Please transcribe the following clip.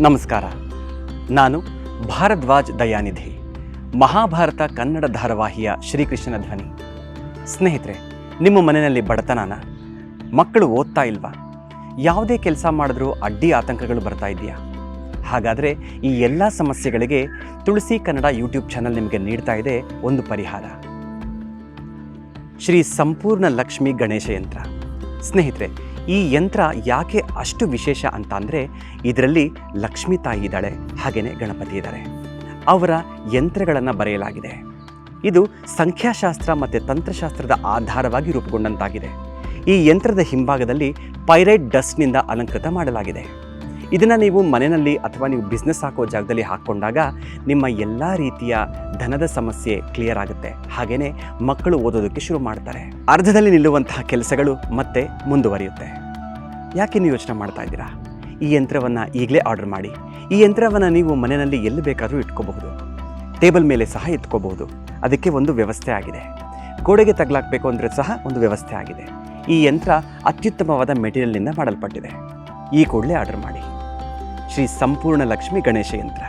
ನಮಸ್ಕಾರ. ನಾನು ಭಾರದ್ವಾಜ್ ದಯಾನಿಧಿ, ಮಹಾಭಾರತ ಕನ್ನಡ ಧಾರಾವಾಹಿಯ ಶ್ರೀಕೃಷ್ಣನ ಧ್ವನಿ. ಸ್ನೇಹಿತರೆ, ನಿಮ್ಮ ಮನೆಯಲ್ಲಿ ಬಡತನನ? ಮಕ್ಕಳು ಓದ್ತಾ ಇಲ್ವಾ? ಯಾವುದೇ ಕೆಲಸ ಮಾಡಿದ್ರೂ ಅಡ್ಡಿ ಆತಂಕಗಳು ಬರ್ತಾ ಇದೆಯಾ? ಹಾಗಾದರೆ ಈ ಎಲ್ಲ ಸಮಸ್ಯೆಗಳಿಗೆ ತುಳಸಿ ಕನ್ನಡ ಯೂಟ್ಯೂಬ್ ಚಾನಲ್ ನಿಮಗೆ ನೀಡ್ತಾ ಇದೆ ಒಂದು ಪರಿಹಾರ. ಶ್ರೀ ಸಂಪೂರ್ಣ ಲಕ್ಷ್ಮಿ ಗಣೇಶ ಯಂತ್ರ. ಸ್ನೇಹಿತರೆ, ಈ ಯಂತ್ರ ಯಾಕೆ ಅಷ್ಟು ವಿಶೇಷ ಅಂತ ಅಂದರೆ, ಇದರಲ್ಲಿ ಲಕ್ಷ್ಮೀ ತಾಯಿ ಇದ್ದಾಳೆ, ಹಾಗೆಯೇ ಗಣಪತಿ ಇದ್ದಾರೆ. ಅವರ ಯಂತ್ರಗಳನ್ನು ಬರೆಯಲಾಗಿದೆ. ಇದು ಸಂಖ್ಯಾಶಾಸ್ತ್ರ ಮತ್ತು ತಂತ್ರಶಾಸ್ತ್ರದ ಆಧಾರವಾಗಿ ರೂಪುಗೊಂಡಂತಾಗಿದೆ. ಈ ಯಂತ್ರದ ಹಿಂಭಾಗದಲ್ಲಿ ಪೈರೈಟ್ ಡಸ್ಟ್ನಿಂದ ಅಲಂಕೃತ ಮಾಡಲಾಗಿದೆ. ಇದನ್ನು ನೀವು ಮನೆಯಲ್ಲಿ ಅಥವಾ ನೀವು ಬಿಸ್ನೆಸ್ ಹಾಕೋ ಜಾಗದಲ್ಲಿ ಹಾಕ್ಕೊಂಡಾಗ ನಿಮ್ಮ ಎಲ್ಲ ರೀತಿಯ ಧನದ ಸಮಸ್ಯೆ ಕ್ಲಿಯರ್ ಆಗುತ್ತೆ. ಹಾಗೆಯೇ ಮಕ್ಕಳು ಓದೋದಕ್ಕೆ ಶುರು ಮಾಡ್ತಾರೆ. ಅರ್ಧದಲ್ಲಿ ನಿಲ್ಲುವಂತಹ ಕೆಲಸಗಳು ಮತ್ತೆ ಮುಂದುವರಿಯುತ್ತೆ. ಯಾಕೆ ನೀವು ಯೋಚನೆ ಮಾಡ್ತಾ ಇದ್ದೀರಾ? ಈ ಯಂತ್ರವನ್ನು ಈಗಲೇ ಆರ್ಡರ್ ಮಾಡಿ. ಈ ಯಂತ್ರವನ್ನು ನೀವು ಮನೆಯಲ್ಲಿ ಎಲ್ಲಿ ಬೇಕಾದರೂ ಇಟ್ಕೋಬಹುದು. ಟೇಬಲ್ ಮೇಲೆ ಸಹ ಇಟ್ಕೋಬಹುದು. ಅದಕ್ಕೆ ಒಂದು ವ್ಯವಸ್ಥೆ ಆಗಿದೆ. ಗೋಡೆಗೆ ತಗಲಾಕಬೇಕು ಅಂದರೆ ಸಹ ಒಂದು ವ್ಯವಸ್ಥೆ ಆಗಿದೆ. ಈ ಯಂತ್ರ ಅತ್ಯುತ್ತಮವಾದ ಮೆಟೀರಿಯಲ್ನಿಂದ ಮಾಡಲ್ಪಟ್ಟಿದೆ. ಈ ಕೂಡಲೇ ಆರ್ಡರ್ ಮಾಡಿ. ಶ್ರೀ ಸಂಪೂರ್ಣ ಲಕ್ಷ್ಮಿ ಗಣೇಶ ಯಂತ್ರ.